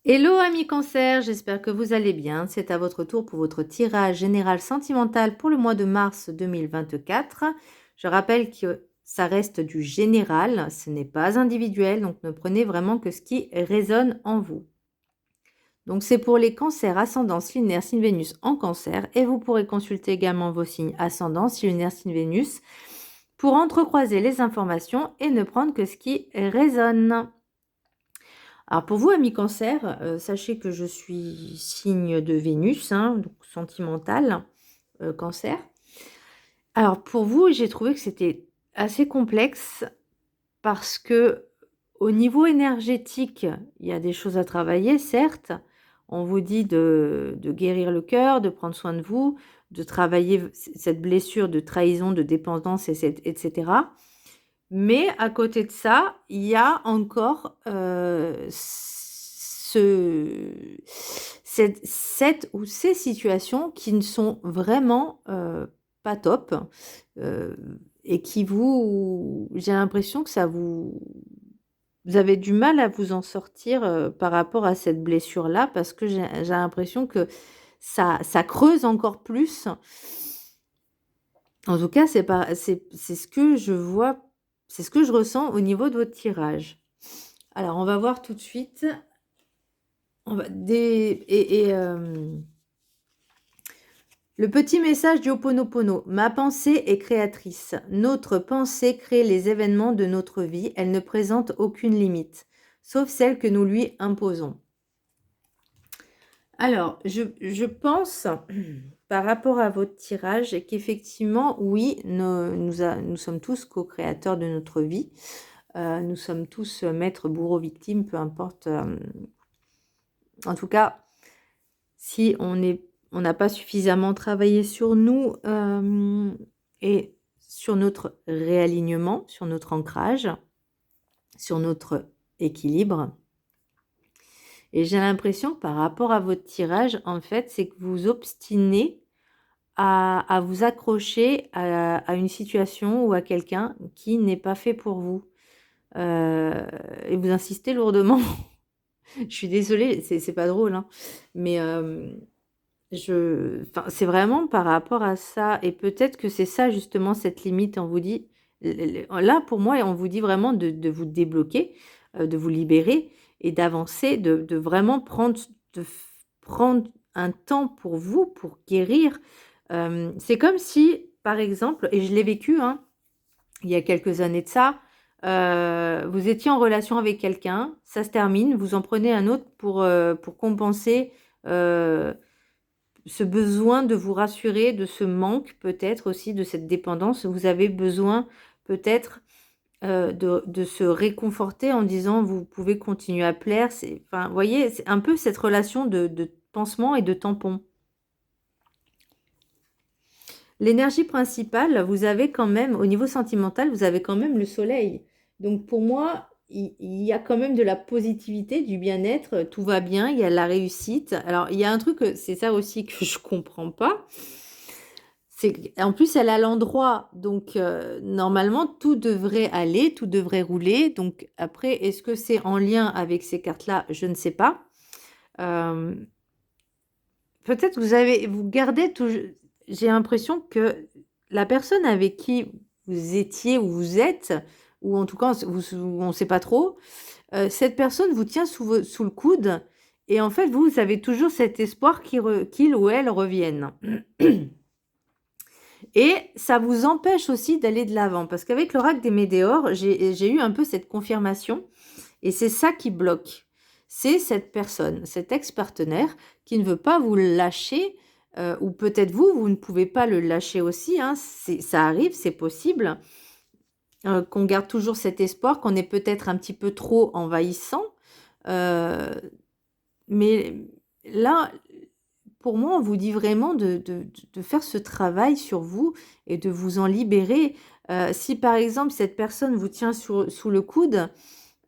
Hello amis cancer, j'espère que vous allez bien. C'est à votre tour pour votre tirage général sentimental pour le mois de mars 2024. Je rappelle que ça reste du général, ce n'est pas individuel, donc ne prenez vraiment que ce qui résonne en vous. Donc c'est pour les cancers ascendant, lunaire, signe Vénus en cancer, et vous pourrez consulter également vos signes ascendant, lunaire, signe Vénus, pour entrecroiser les informations et ne prendre que ce qui résonne. Alors pour vous, amis cancer, sachez que je suis signe de Vénus, hein, donc sentimental, cancer. Alors pour vous, j'ai trouvé que c'était assez complexe parce que au niveau énergétique, il y a des choses à travailler, certes. On vous dit de guérir le cœur, de prendre soin de vous, de travailler cette blessure de trahison, de dépendance, etc. Mais à côté de ça, il y a encore cette ou ces situations qui ne sont vraiment pas top euh, et qui j'ai l'impression que vous avez du mal à vous en sortir par rapport à cette blessure-là parce que j'ai l'impression que ça creuse encore plus. En tout cas, c'est ce que je vois, c'est ce que je ressens au niveau de votre tirage. Alors, on va voir tout de suite. On va le petit message du Ho'oponopono. Ma pensée est créatrice. Notre pensée crée les événements de notre vie. Elle ne présente aucune limite, sauf celle que nous lui imposons. Alors, je pense, par rapport à votre tirage, qu'effectivement, oui, nous sommes tous co-créateurs de notre vie. Nous sommes tous maîtres, bourreaux, victimes, peu importe. En tout cas, si on n'a pas suffisamment travaillé sur nous et sur notre réalignement, sur notre ancrage, sur notre équilibre. Et j'ai l'impression que par rapport à votre tirage, en fait, c'est que vous obstinez à vous accrocher à une situation ou à quelqu'un qui n'est pas fait pour vous. Et vous insistez lourdement. Je suis désolée, c'est pas drôle, hein, mais c'est vraiment par rapport à ça. Et peut-être que c'est ça, justement, cette limite. On vous dit, là, pour moi, on vous dit vraiment de vous débloquer, de vous libérer et d'avancer, de vraiment prendre un temps pour vous, pour guérir. C'est comme si, par exemple, et je l'ai vécu, hein, il y a quelques années de ça, vous étiez en relation avec quelqu'un, ça se termine, vous en prenez un autre pour compenser ce besoin de vous rassurer, de ce manque peut-être aussi, de cette dépendance. Vous avez besoin peut-être de se réconforter en disant vous pouvez continuer à plaire. Enfin, vous voyez, c'est un peu cette relation de pansement et de tampon. L'énergie principale, vous avez quand même, au niveau sentimental, vous avez quand même le soleil. Donc pour moi, il y a quand même de la positivité, du bien-être, tout va bien, il y a la réussite. Alors il y a un truc, c'est ça aussi que je comprends pas. C'est en plus elle a l'endroit, donc normalement tout devrait aller, tout devrait rouler. Donc après, est-ce que c'est en lien avec ces cartes-là? Je ne sais pas. Euh, Peut-être vous gardez toujours. J'ai l'impression que la personne avec qui vous étiez ou vous êtes, ou en tout cas on ne sait pas trop, cette personne vous tient sous le coude et en fait vous avez toujours cet espoir qu'il ou elle revienne. Et ça vous empêche aussi d'aller de l'avant parce qu'avec l'oracle des Médéors, j'ai eu un peu cette confirmation et c'est ça qui bloque. C'est cette personne, cet ex-partenaire qui ne veut pas vous lâcher, ou peut-être vous ne pouvez pas le lâcher aussi, hein, ça arrive, c'est possible, qu'on garde toujours cet espoir, qu'on est peut-être un petit peu trop envahissant, euh, mais là, pour moi, on vous dit vraiment de faire ce travail sur vous et de vous en libérer. Si par exemple, cette personne vous tient sous le coude,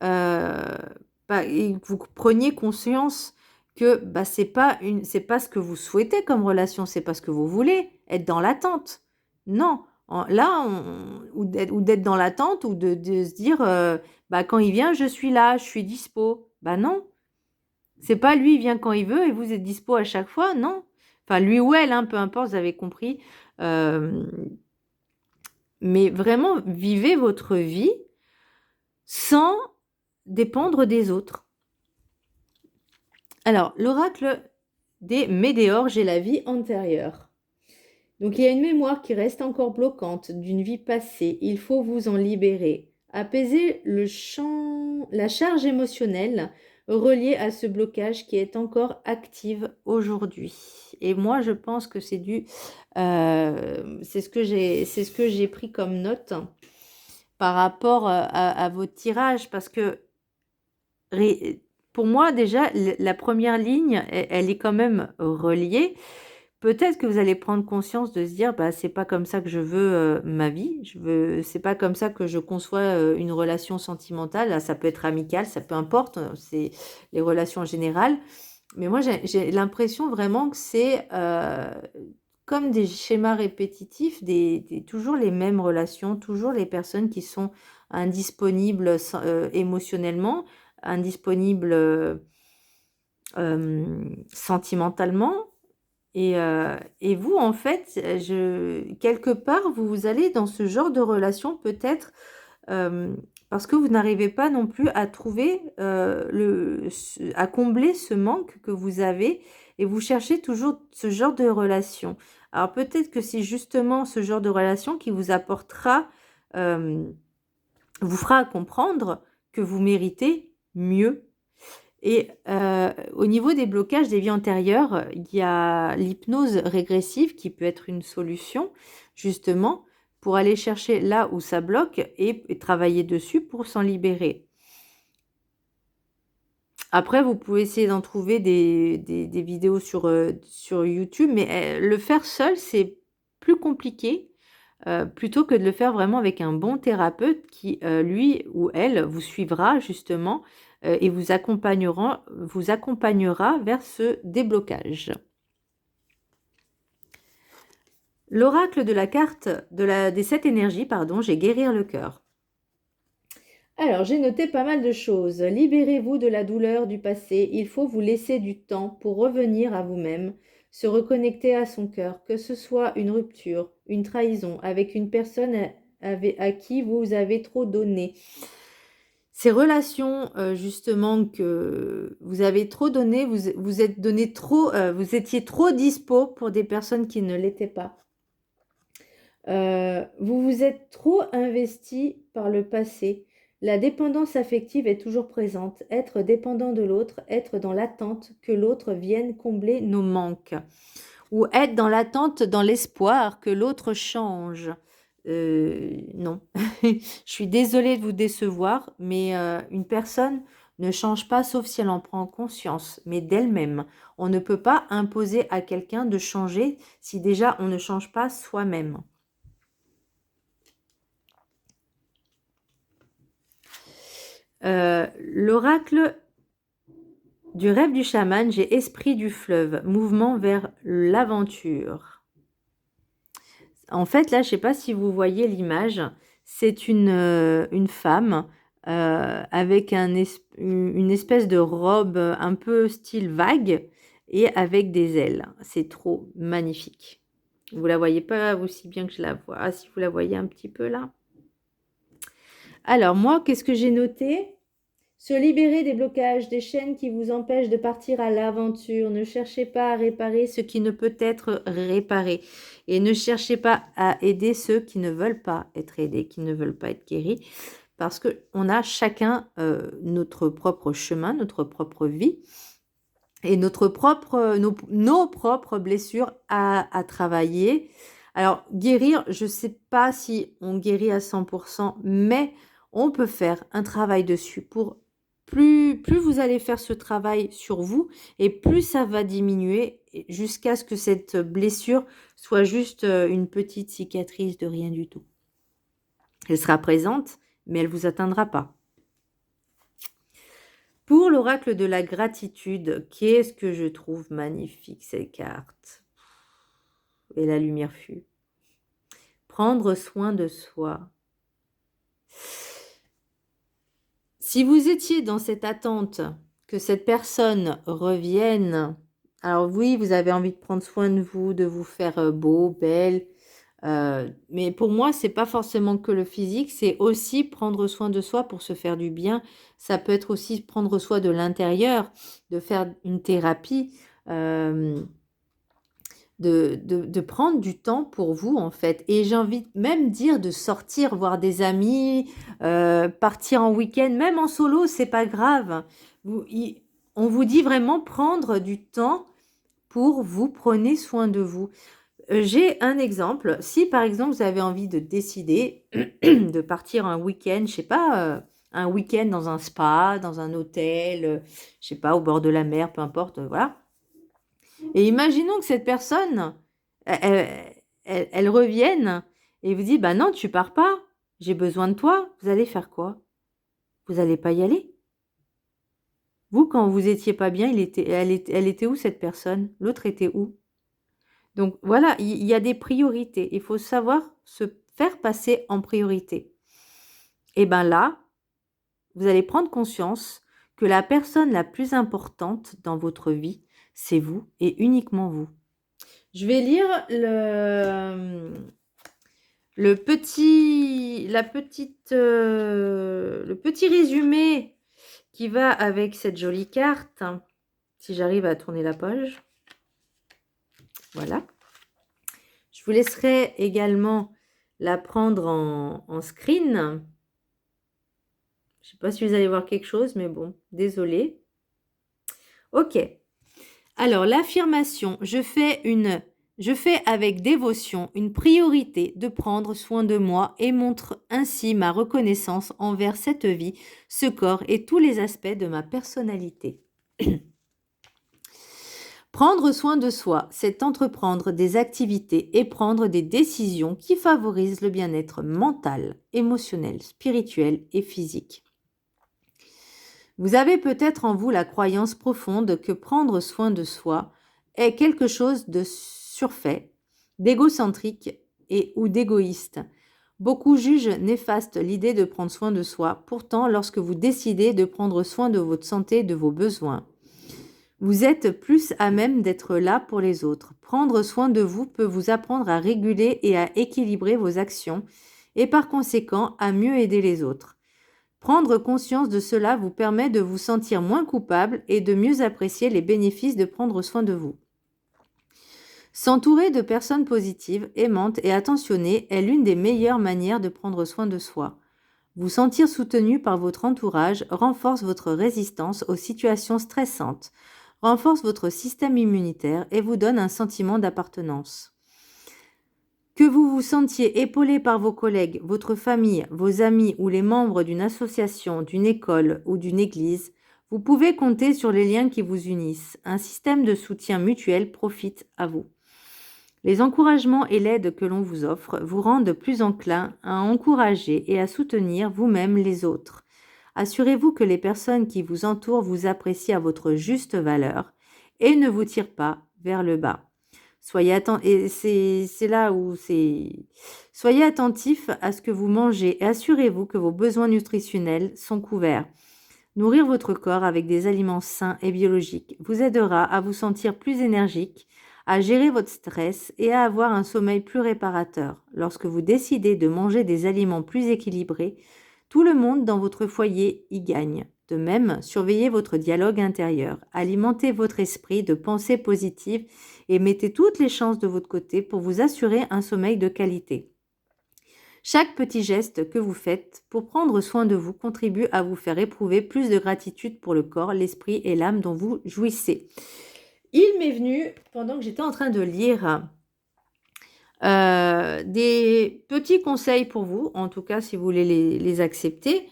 et que vous preniez conscience que c'est pas ce que vous souhaitez comme relation, c'est pas ce que vous voulez, être dans l'attente. Non, là, ou d'être dans l'attente, ou de se dire, quand il vient, je suis là, je suis dispo. Bah non, C'est pas lui, il vient quand il veut et vous êtes dispo à chaque fois, non. Enfin, lui ou elle, hein, peu importe, vous avez compris. Mais vraiment, vivez votre vie sans dépendre des autres. Alors, l'oracle des météores, j'ai la vie antérieure. Donc, il y a une mémoire qui reste encore bloquante d'une vie passée. Il faut vous en libérer. Apaiser la charge émotionnelle reliée à ce blocage qui est encore active aujourd'hui. Et moi, je pense que c'est c'est ce que j'ai pris comme note par rapport à votre tirage, parce que pour moi, déjà, la première ligne, elle est quand même reliée. Peut-être que vous allez prendre conscience de se dire, bah, c'est pas comme ça que je veux ma vie. C'est pas comme ça que je conçois une relation sentimentale. Là, ça peut être amical, ça peu importe. C'est les relations en général. Mais moi, j'ai l'impression vraiment que c'est comme des schémas répétitifs, toujours les mêmes relations, toujours les personnes qui sont indisponibles émotionnellement, indisponibles sentimentalement. Et vous, en fait, quelque part, vous allez dans ce genre de relation peut-être parce que vous n'arrivez pas non plus à trouver, à combler ce manque que vous avez et vous cherchez toujours ce genre de relation. Alors peut-être que c'est justement ce genre de relation qui vous apportera, vous fera comprendre que vous méritez mieux. Et au niveau des blocages des vies antérieures, il y a l'hypnose régressive qui peut être une solution, justement, pour aller chercher là où ça bloque et travailler dessus pour s'en libérer. Après, vous pouvez essayer d'en trouver des vidéos sur YouTube, mais le faire seul, c'est plus compliqué, plutôt que de le faire vraiment avec un bon thérapeute qui, lui ou elle, vous suivra justement et vous accompagnera vers ce déblocage. L'oracle de la carte des 7 énergies, pardon, j'ai guérir le cœur. Alors, j'ai noté pas mal de choses. Libérez-vous de la douleur du passé. Il faut vous laisser du temps pour revenir à vous-même, se reconnecter à son cœur, que ce soit une rupture, une trahison avec une personne à qui vous avez trop donné. Ces relations, justement, que vous avez trop donné, vous êtes donné trop, vous étiez trop dispo pour des personnes qui ne l'étaient pas. Vous vous êtes trop investi par le passé. La dépendance affective est toujours présente. Être dépendant de l'autre, être dans l'attente que l'autre vienne combler nos manques. Ou être dans l'attente, dans l'espoir que l'autre change. Non. Je suis désolée de vous décevoir, mais une personne ne change pas sauf si elle en prend conscience, mais d'elle-même. On ne peut pas imposer à quelqu'un de changer si déjà on ne change pas soi-même. L'oracle du rêve du chaman, j'ai esprit du fleuve, mouvement vers l'aventure. En fait, là, je ne sais pas si vous voyez l'image, c'est une femme avec une espèce de robe un peu style vague et avec des ailes. C'est trop magnifique. Vous la voyez pas aussi bien que je la vois. Ah, si vous la voyez un petit peu là. Alors moi, qu'est-ce que j'ai noté ? Se libérer des blocages, des chaînes qui vous empêchent de partir à l'aventure. Ne cherchez pas à réparer ce qui ne peut être réparé. Et ne cherchez pas à aider ceux qui ne veulent pas être aidés, qui ne veulent pas être guéris. Parce qu'on a chacun notre propre chemin, notre propre vie et nos propres blessures à travailler. Alors, guérir, je ne sais pas si on guérit à 100%, mais on peut faire un travail dessus pour plus vous allez faire ce travail sur vous et plus ça va diminuer jusqu'à ce que cette blessure soit juste une petite cicatrice de rien du tout. Elle sera présente, mais elle ne vous atteindra pas. Pour l'oracle de la gratitude, qu'est-ce que je trouve magnifique ces cartes. Et la lumière fut. Prendre soin de soi. Si vous étiez dans cette attente que cette personne revienne. Alors oui, vous avez envie de prendre soin de vous faire beau, belle. Mais pour moi, c'est pas forcément que le physique, c'est aussi prendre soin de soi pour se faire du bien. Ça peut être aussi prendre soin de l'intérieur, de faire une thérapie, de prendre du temps pour vous, en fait. Et j'ai envie de même dire de sortir, voir des amis, partir en week-end, même en solo, c'est pas grave. On vous dit vraiment prendre du temps pour vous, prenez soin de vous. J'ai un exemple. Si par exemple vous avez envie de décider de partir un week-end, je sais pas, un week-end dans un spa, dans un hôtel, je sais pas, au bord de la mer, peu importe, voilà. Et imaginons que cette personne, elle revienne et vous dit, bah non, tu pars pas, j'ai besoin de toi. Vous allez faire quoi? Vous allez pas y aller? Vous, quand vous étiez pas bien, elle était où cette personne? L'autre était où? Donc voilà, il y a des priorités. Il faut savoir se faire passer en priorité. Et bien là, vous allez prendre conscience que la personne la plus importante dans votre vie, c'est vous et uniquement vous. Je vais lire le petit résumé qui va avec cette jolie carte. Si j'arrive à tourner la page. Voilà. Je vous laisserai également la prendre en screen. Je ne sais pas si vous allez voir quelque chose, mais bon, désolé. Ok. Alors, l'affirmation, je fais avec dévotion une priorité de prendre soin de moi et montre ainsi ma reconnaissance envers cette vie, ce corps et tous les aspects de ma personnalité. Prendre soin de soi, c'est entreprendre des activités et prendre des décisions qui favorisent le bien-être mental, émotionnel, spirituel et physique. Vous avez peut-être en vous la croyance profonde que prendre soin de soi est quelque chose de surfait, d'égocentrique et ou d'égoïste. Beaucoup jugent néfaste l'idée de prendre soin de soi. Pourtant, lorsque vous décidez de prendre soin de votre santé et de vos besoins, vous êtes plus à même d'être là pour les autres. Prendre soin de vous peut vous apprendre à réguler et à équilibrer vos actions et par conséquent à mieux aider les autres. Prendre conscience de cela vous permet de vous sentir moins coupable et de mieux apprécier les bénéfices de prendre soin de vous. S'entourer de personnes positives, aimantes et attentionnées est l'une des meilleures manières de prendre soin de soi. Vous sentir soutenu par votre entourage renforce votre résistance aux situations stressantes, renforce votre système immunitaire et vous donne un sentiment d'appartenance. Que vous vous sentiez épaulé par vos collègues, votre famille, vos amis ou les membres d'une association, d'une école ou d'une église, vous pouvez compter sur les liens qui vous unissent. Un système de soutien mutuel profite à vous. Les encouragements et l'aide que l'on vous offre vous rendent plus enclin à encourager et à soutenir vous-même les autres. Assurez-vous que les personnes qui vous entourent vous apprécient à votre juste valeur et ne vous tirent pas vers le bas. Soyez attentif à ce que vous mangez et assurez-vous que vos besoins nutritionnels sont couverts. Nourrir votre corps avec des aliments sains et biologiques vous aidera à vous sentir plus énergique, à gérer votre stress et à avoir un sommeil plus réparateur. Lorsque vous décidez de manger des aliments plus équilibrés, tout le monde dans votre foyer y gagne. De même, surveillez votre dialogue intérieur, alimentez votre esprit de pensées positives et mettez toutes les chances de votre côté pour vous assurer un sommeil de qualité. Chaque petit geste que vous faites pour prendre soin de vous contribue à vous faire éprouver plus de gratitude pour le corps, l'esprit et l'âme dont vous jouissez. Il m'est venu, pendant que j'étais en train de lire, des petits conseils pour vous, en tout cas si vous voulez les accepter.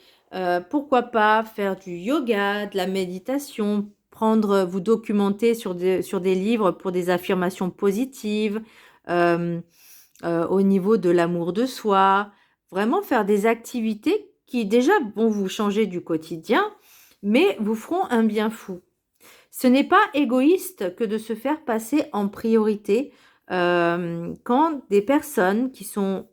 Pourquoi pas faire du yoga, de la méditation, vous documenter sur des livres pour des affirmations positives, au niveau de l'amour de soi, vraiment faire des activités qui déjà vont vous changer du quotidien, mais vous feront un bien fou. Ce n'est pas égoïste que de se faire passer en priorité quand des personnes qui sont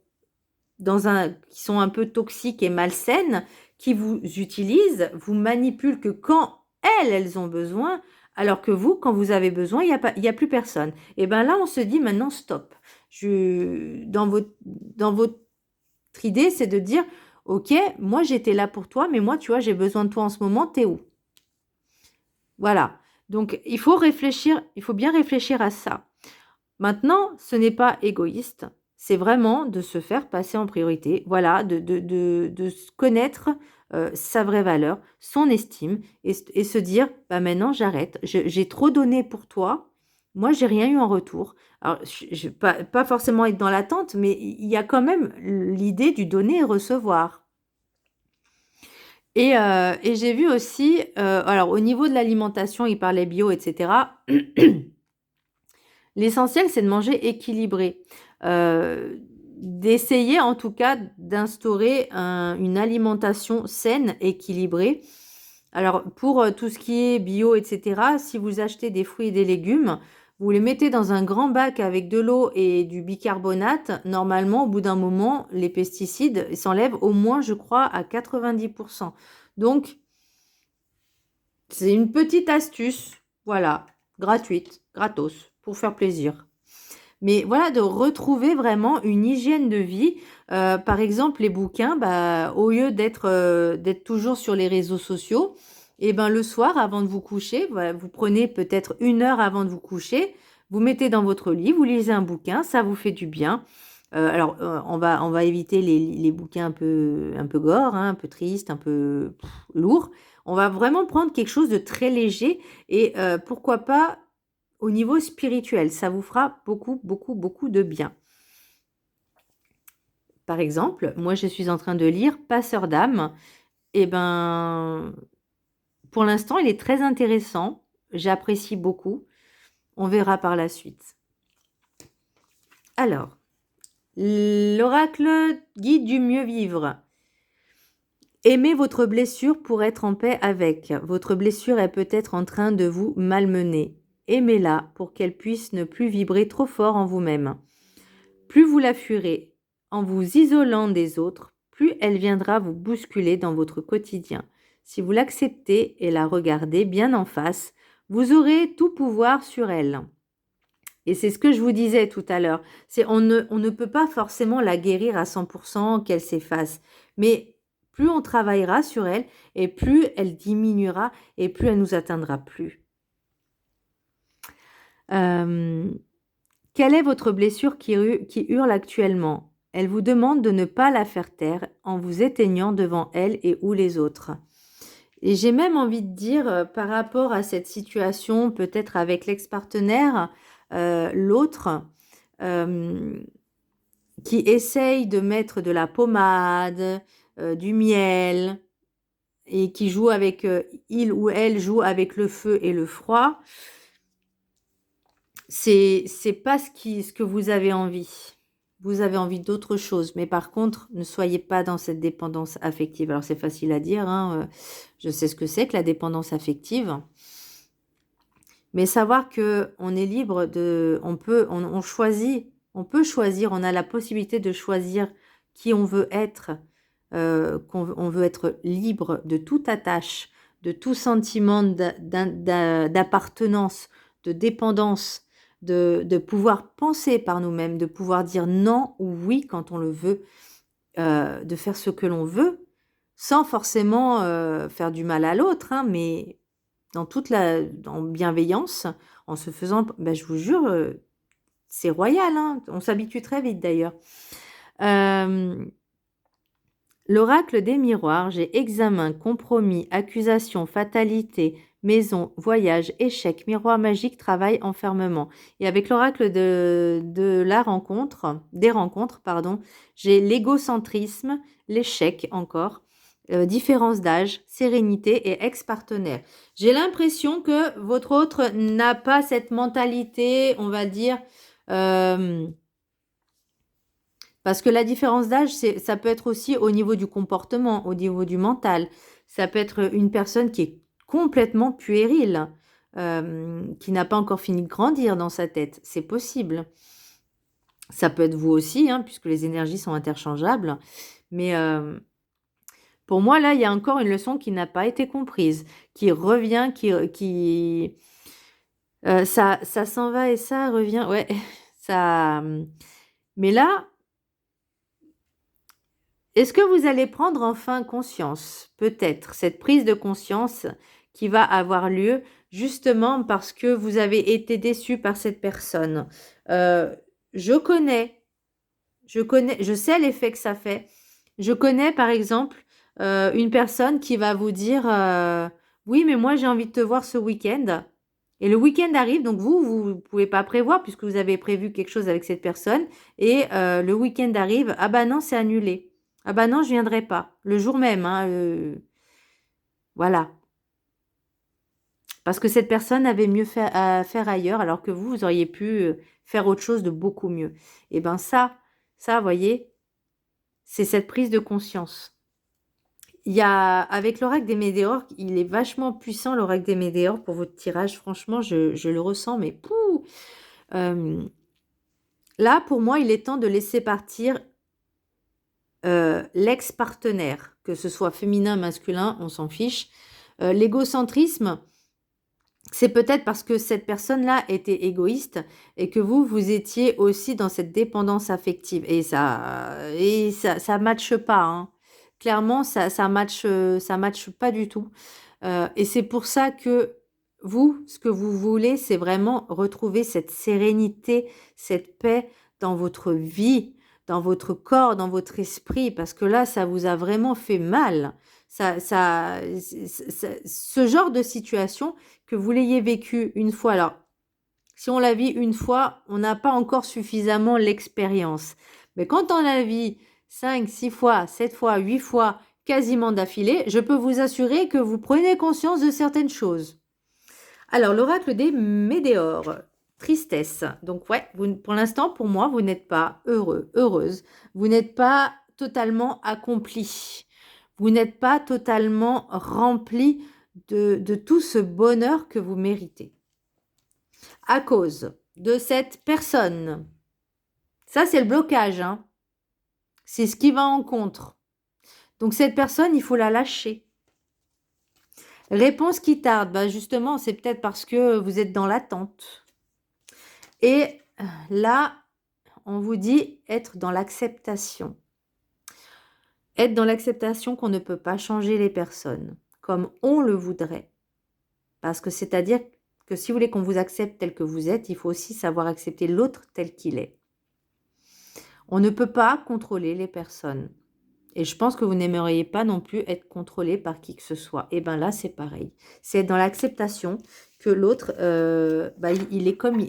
un peu toxiques et malsaines, qui vous utilisent, vous manipulent, que quand elles ont besoin, alors que vous, quand vous avez besoin, il y a plus personne. Et bien là, on se dit maintenant, stop. Dans votre idée, c'est de dire, ok, moi j'étais là pour toi, mais moi, tu vois, j'ai besoin de toi en ce moment, t'es où? Voilà. Donc, il faut réfléchir, il faut bien réfléchir à ça. Maintenant, ce n'est pas égoïste, c'est vraiment de se faire passer en priorité, voilà, de se connaître sa vraie valeur, son estime, et se dire, bah maintenant j'arrête, j'ai trop donné pour toi, moi j'ai rien eu en retour. Alors, pas forcément être dans l'attente, mais il y a quand même l'idée du donner et recevoir. Et j'ai vu aussi, alors au niveau de l'alimentation, il parlait bio, etc. L'essentiel, c'est de manger équilibré. D'essayer en tout cas d'instaurer une alimentation saine, équilibrée. Alors pour tout ce qui est bio, etc., si vous achetez des fruits et des légumes, vous les mettez dans un grand bac avec de l'eau et du bicarbonate. Normalement, au bout d'un moment, les pesticides s'enlèvent au moins, je crois, à 90%. Donc, c'est une petite astuce, voilà, gratuite, gratos, pour faire plaisir. Mais voilà, de retrouver vraiment une hygiène de vie. Par exemple, les bouquins, bah, au lieu d'être toujours sur les réseaux sociaux, et ben le soir, avant de vous coucher, voilà, vous prenez peut-être 1 heure avant de vous coucher, vous mettez dans votre lit, vous lisez un bouquin, ça vous fait du bien. Alors, on va éviter les bouquins un peu gore, hein, un peu triste, un peu lourd. On va vraiment prendre quelque chose de très léger et pourquoi pas au niveau spirituel. Ça vous fera beaucoup, beaucoup, beaucoup de bien. Par exemple, moi, je suis en train de lire Passeur d'âme. Et ben, pour l'instant, il est très intéressant. J'apprécie beaucoup. On verra par la suite. Alors, l'oracle guide du mieux vivre. Aimez votre blessure pour être en paix avec. Votre blessure est peut-être en train de vous malmener. Aimez-la pour qu'elle puisse ne plus vibrer trop fort en vous-même. Plus vous la fuirez en vous isolant des autres, plus elle viendra vous bousculer dans votre quotidien. Si vous l'acceptez et la regardez bien en face, vous aurez tout pouvoir sur elle. Et c'est ce que je vous disais tout à l'heure. On ne peut pas forcément la guérir à 100%, qu'elle s'efface. Mais plus on travaillera sur elle, et plus elle diminuera, et plus elle nous atteindra plus. Quelle est votre blessure qui hurle actuellement? Elle vous demande de ne pas la faire taire en vous éteignant devant elle et ou les autres. Et j'ai même envie de dire, par rapport à cette situation, peut-être avec l'ex-partenaire, l'autre, qui essaye de mettre de la pommade, du miel, et qui joue avec, il ou elle joue avec le feu et le froid, c'est pas ce que vous avez envie. Vous avez envie d'autre chose. Mais par contre, ne soyez pas dans cette dépendance affective. Alors, c'est facile à dire, hein, je sais ce que c'est que la dépendance affective. Mais savoir qu'on est libre de... On choisit, on peut choisir, on a la possibilité de choisir qui on veut être. On veut être libre de toute attache, de tout sentiment d'appartenance, de dépendance, de pouvoir penser par nous-mêmes, de pouvoir dire non ou oui quand on le veut, de faire ce que l'on veut, sans forcément faire du mal à l'autre, hein, mais en bienveillance, en se faisant, ben, je vous jure, c'est royal, hein, on s'habitue très vite d'ailleurs. L'oracle des miroirs, j'ai examen, compromis, accusation, fatalité, maison, voyage, échec, miroir magique, travail, enfermement. Et avec l'oracle de la rencontre, des rencontres, pardon, j'ai l'égocentrisme, l'échec encore, différence d'âge, sérénité et ex-partenaire. J'ai l'impression que votre autre n'a pas cette mentalité, on va dire, parce que la différence d'âge, ça peut être aussi au niveau du comportement, au niveau du mental. Ça peut être une personne qui est complètement puérile, qui n'a pas encore fini de grandir dans sa tête. C'est possible. Ça peut être vous aussi, hein, puisque les énergies sont interchangeables. Mais Pour moi, là, il y a encore une leçon qui n'a pas été comprise, qui revient, ça s'en va et ça revient. Ouais, ça. Mais là, est-ce que vous allez prendre enfin conscience, peut-être, cette prise de conscience qui va avoir lieu justement parce que vous avez été déçu par cette personne. Je connais, je sais l'effet que ça fait. Je connais par exemple une personne qui va vous dire oui, mais moi j'ai envie de te voir ce week-end. Et le week-end arrive, donc vous ne pouvez pas prévoir puisque vous avez prévu quelque chose avec cette personne. Et le week-end arrive, ah bah non, c'est annulé. Ah bah non, je viendrai pas. Le jour même, hein, voilà. Parce que cette personne avait mieux fait, à faire ailleurs, alors que vous auriez pu faire autre chose de beaucoup mieux. Et ben vous voyez, c'est cette prise de conscience. Il y a, avec l'oracle des météores, il est vachement puissant, l'oracle des météores, pour votre tirage. Franchement, je le ressens, mais pouh. Là, pour moi, il est temps de laisser partir l'ex-partenaire, que ce soit féminin, masculin, on s'en fiche. L'égocentrisme, c'est peut-être parce que cette personne-là était égoïste et que vous étiez aussi dans cette dépendance affective. Et ça matche pas, hein. Clairement, ça matche pas du tout. Et c'est pour ça que vous, ce que vous voulez, c'est vraiment retrouver cette sérénité, cette paix dans votre vie, dans votre corps, dans votre esprit, parce que là, ça vous a vraiment fait mal. Ce genre de situation, que vous l'ayez vécu une fois, alors, si on la vit une fois, on n'a pas encore suffisamment l'expérience. Mais quand on la vit 5, 6 fois, 7 fois, 8 fois, quasiment d'affilée, je peux vous assurer que vous prenez conscience de certaines choses. Alors, l'oracle des météores, tristesse. Donc, ouais, pour l'instant, pour moi, vous n'êtes pas heureux, heureuse. Vous n'êtes pas totalement accompli. Vous n'êtes pas totalement rempli de tout ce bonheur que vous méritez. À cause de cette personne. Ça, c'est le blocage, hein. C'est ce qui va en contre. Donc, cette personne, il faut la lâcher. Réponse qui tarde, bah justement, c'est peut-être parce que vous êtes dans l'attente. Et là, on vous dit être dans l'acceptation. Être dans l'acceptation qu'on ne peut pas changer les personnes comme on le voudrait. Parce que c'est-à-dire que si vous voulez qu'on vous accepte tel que vous êtes, il faut aussi savoir accepter l'autre tel qu'il est. On ne peut pas contrôler les personnes. Et je pense que vous n'aimeriez pas non plus être contrôlé par qui que ce soit. Et bien là, c'est pareil. C'est dans l'acceptation que l'autre, il est comme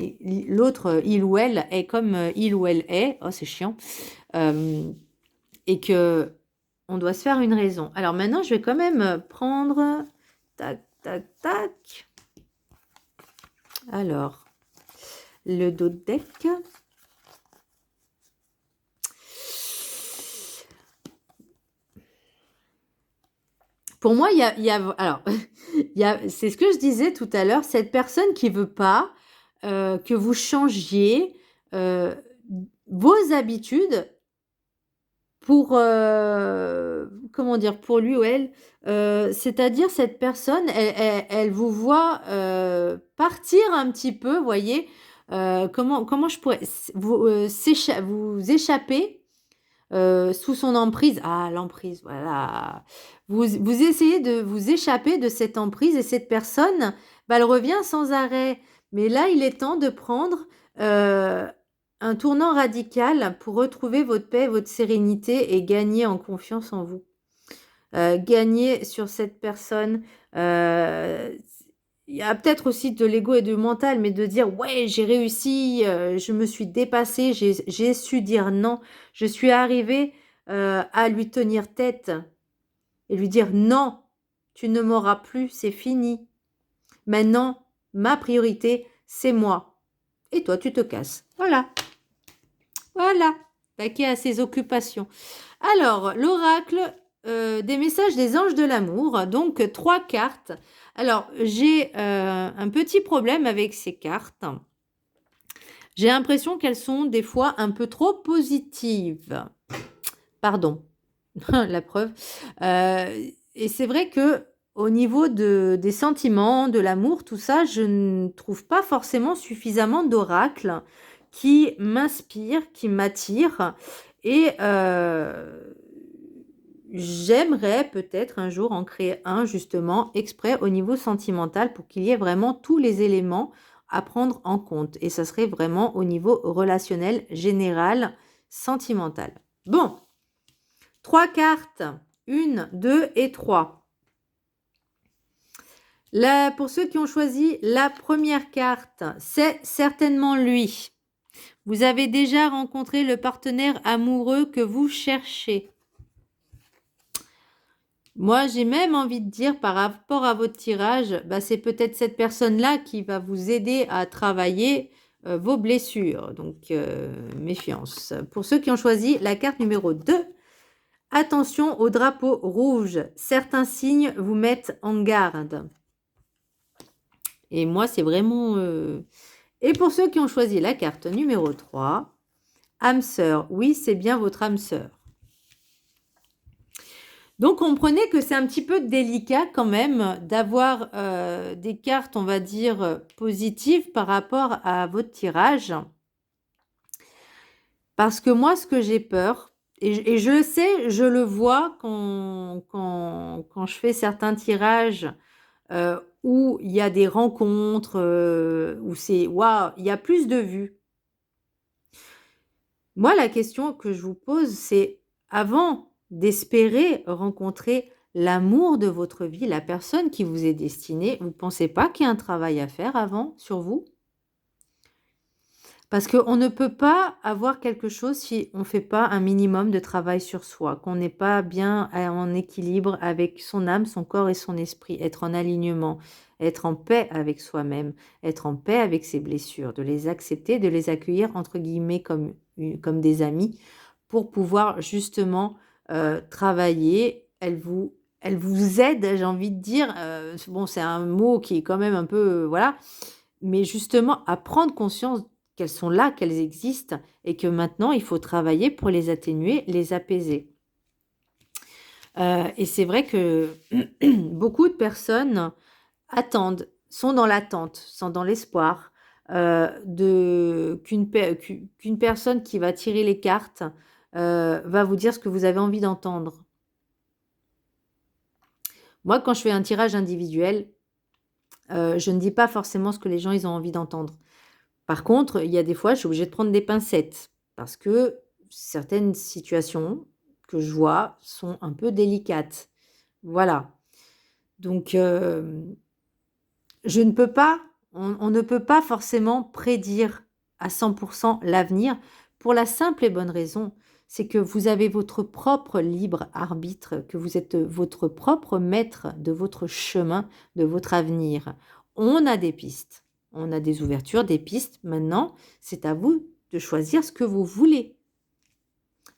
l'autre, il ou elle est comme il ou elle est. Oh, c'est chiant. Et que on doit se faire une raison. Alors maintenant, je vais quand même prendre... Tac, tac, tac. Alors, le dos de deck... Pour moi, alors, c'est ce que je disais tout à l'heure, cette personne qui veut pas que vous changiez vos habitudes pour, comment dire, pour lui ou elle. C'est-à-dire cette personne, elle vous voit partir un petit peu, voyez, comment je pourrais, vous échapper sous son emprise. Ah, l'emprise, voilà. Vous essayez de vous échapper de cette emprise et cette personne, elle revient sans arrêt. Mais là, il est temps de prendre un tournant radical pour retrouver votre paix, votre sérénité et gagner en confiance en vous. Gagner sur cette personne. Il y a peut-être aussi de l'ego et du mental, mais de dire « Ouais, j'ai réussi, je me suis dépassée, j'ai su dire non, je suis arrivée à lui tenir tête et lui dire « Non, tu ne m'auras plus, c'est fini. Maintenant, ma priorité, c'est moi. Et toi, tu te casses. » Voilà. Voilà. Taquet à ses occupations. Alors, l'oracle des messages des anges de l'amour. Donc, 3 cartes. Alors, j'ai un petit problème avec ces cartes. J'ai l'impression qu'elles sont des fois un peu trop positives. Pardon. La preuve. Et c'est vrai que au niveau des sentiments, de l'amour, tout ça, je ne trouve pas forcément suffisamment d'oracles qui m'inspirent, qui m'attirent. Et j'aimerais peut-être un jour en créer un justement exprès au niveau sentimental pour qu'il y ait vraiment tous les éléments à prendre en compte. Et ça serait vraiment au niveau relationnel, général, sentimental. Bon, 3 cartes. 1, 2 et 3. Là, pour ceux qui ont choisi la première carte, c'est certainement lui. Vous avez déjà rencontré le partenaire amoureux que vous cherchez. Moi, j'ai même envie de dire par rapport à votre tirage, bah, c'est peut-être cette personne-là qui va vous aider à travailler vos blessures. Donc, méfiance. Pour ceux qui ont choisi la carte numéro 2, attention au drapeau rouge. Certains signes vous mettent en garde. Et moi, c'est vraiment... Et pour ceux qui ont choisi la carte numéro 3, âme sœur. Oui, c'est bien votre âme sœur. Donc, comprenez que c'est un petit peu délicat quand même d'avoir des cartes, on va dire, positives par rapport à votre tirage. Parce que moi, ce que j'ai peur, et je le sais, je le vois quand je fais certains tirages où il y a des rencontres, où c'est, waouh, il y a plus de vues. Moi, la question que je vous pose, c'est avant d'espérer rencontrer l'amour de votre vie, la personne qui vous est destinée, vous ne pensez pas qu'il y a un travail à faire avant sur vous? Parce qu'on ne peut pas avoir quelque chose si on ne fait pas un minimum de travail sur soi, qu'on n'est pas bien en équilibre avec son âme, son corps et son esprit, être en alignement, être en paix avec soi-même, être en paix avec ses blessures, de les accepter, de les accueillir entre guillemets comme des amis pour pouvoir justement travailler. Elle vous aide, j'ai envie de dire, bon c'est un mot qui est quand même un peu, voilà, mais justement à prendre conscience qu'elles sont là, qu'elles existent et que maintenant il faut travailler pour les atténuer, les apaiser. Et c'est vrai que beaucoup de personnes attendent, sont dans l'attente, sont dans l'espoir qu'une personne qui va tirer les cartes va vous dire ce que vous avez envie d'entendre. Moi, quand je fais un tirage individuel, je ne dis pas forcément ce que les gens ils ont envie d'entendre. Par contre, il y a des fois, je suis obligée de prendre des pincettes parce que certaines situations que je vois sont un peu délicates. Voilà. Donc, je ne peux pas, on ne peut pas forcément prédire à 100% l'avenir pour la simple et bonne raison, c'est que vous avez votre propre libre arbitre, que vous êtes votre propre maître de votre chemin, de votre avenir. On a des pistes, on a des ouvertures, des pistes. Maintenant, c'est à vous de choisir ce que vous voulez.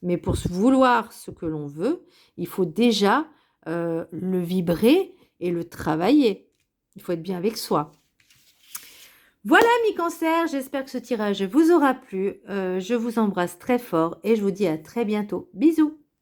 Mais pour vouloir ce que l'on veut, il faut déjà le vibrer et le travailler. Il faut être bien avec soi. Voilà mes cancers, j'espère que ce tirage vous aura plu. Je vous embrasse très fort et je vous dis à très bientôt. Bisous!